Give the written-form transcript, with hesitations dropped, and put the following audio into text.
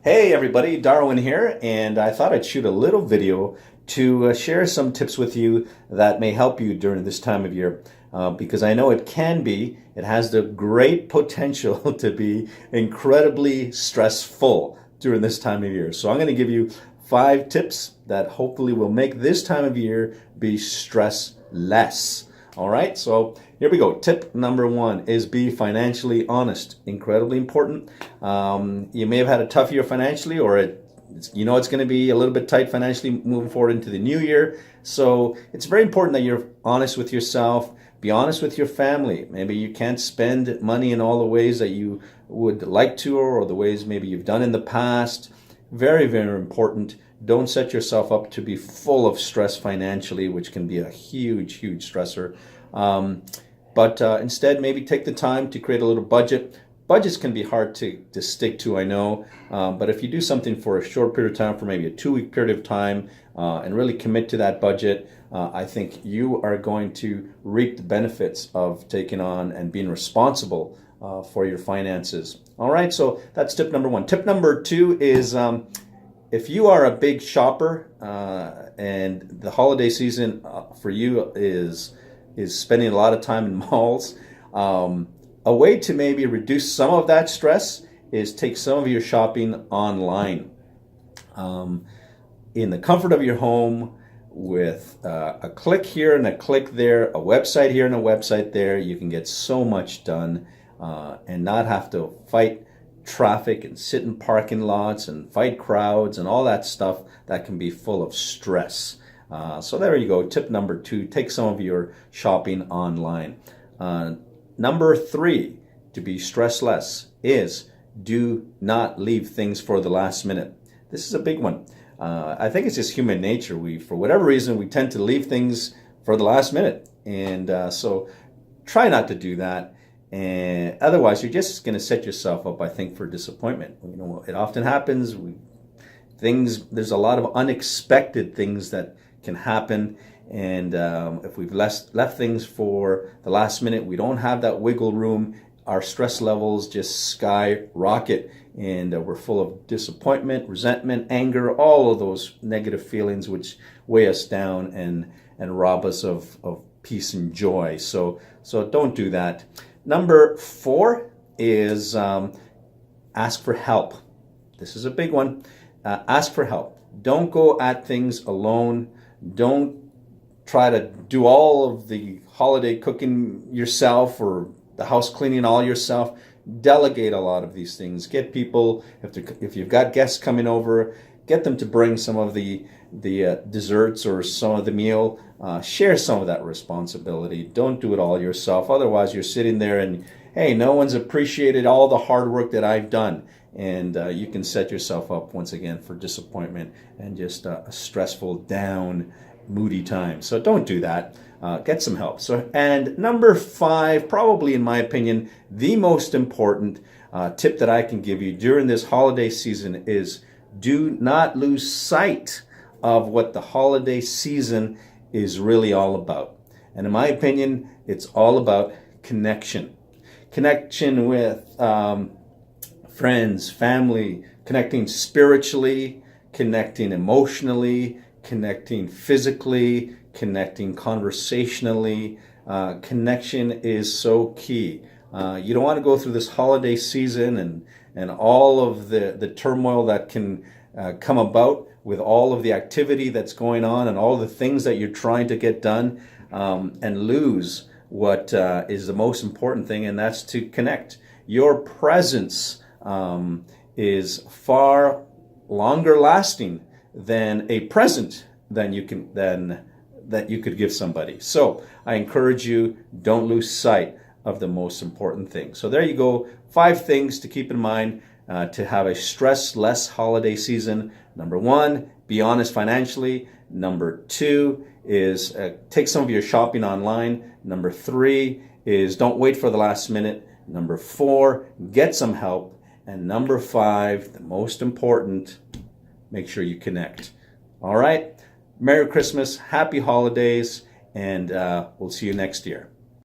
Hey everybody, Darwin here, and I thought I'd shoot a little video to share some tips with you that may help you during this time of year because I know it has the great potential to be incredibly stressful during this time of year. So I'm going to give you 5 tips that hopefully will make this time of year be stress less. All right, so here we go. Tip number 1 is be financially honest. Incredibly important. You may have had a tough year financially, or it's going to be a little bit tight financially moving forward into the new year. So it's very important that you're honest with yourself. Be honest with your family. Maybe you can't spend money in all the ways that you would like to, or the ways maybe you've done in the past. Very, very important. Don't set yourself up to be full of stress financially, which can be a huge, huge stressor. But instead, maybe take the time to create a little budget. Budgets can be hard to stick to, I know. But if you do something for a short period of time, for maybe a 2-week period of time, and really commit to that budget, I think you are going to reap the benefits of taking on and being responsible for your finances. All right, so that's tip number 1. Tip number 2 is if you are a big shopper and the holiday season for you is spending a lot of time in malls, a way to maybe reduce some of that stress is take some of your shopping online. In the comfort of your home, with a click here and a click there, a website here and a website there, you can get so much done and not have to fight traffic and sit in parking lots and fight crowds and all that stuff that can be full of stress. So there you go. Tip number 2, take some of your shopping online. Number 3, to be stress less, is do not leave things for the last minute. This is a big one. I think it's just human nature. For whatever reason, we tend to leave things for the last minute. And so try not to do that. And otherwise, you're just going to set yourself up, I think, for disappointment. It often happens. There's a lot of unexpected things that can happen. And if we've left things for the last minute, we don't have that wiggle room. Our stress levels just skyrocket, and we're full of disappointment, resentment, anger, all of those negative feelings which weigh us down and rob us of peace and joy. So don't do that. Number 4 is ask for help. This is a big one. Ask for help. Don't go at things alone. Don't try to do all of the holiday cooking yourself or the house cleaning all yourself. Delegate a lot of these things. Get people, if you've got guests coming over, get them to bring some of the desserts or some of the meal. Share some of that responsibility. Don't do it all yourself. Otherwise, you're sitting there and, hey, no one's appreciated all the hard work that I've done. And you can set yourself up once again for disappointment and just a stressful, down, moody time. So don't do that. Get some help. And number 5, probably in my opinion, the most important tip that I can give you during this holiday season is do not lose sight of what the holiday season is really all about. And in my opinion, it's all about connection. Connection with friends, family, connecting spiritually, connecting emotionally, connecting physically, connecting conversationally. Connection is so key. You don't want to go through this holiday season and all of the turmoil that can come about with all of the activity that's going on and all the things that you're trying to get done, and lose what is the most important thing, and that's to connect. Your presence is far longer lasting than a present that you could give somebody. So I encourage you, don't lose sight of the most important thing. So there you go, 5 things to keep in mind to have a stress-less holiday season. Number 1, be honest financially. Number 2 is take some of your shopping online. Number 3 is don't wait for the last minute. Number 4, get some help. And number 5, the most important, make sure you connect. All right? Merry Christmas, happy holidays, and we'll see you next year.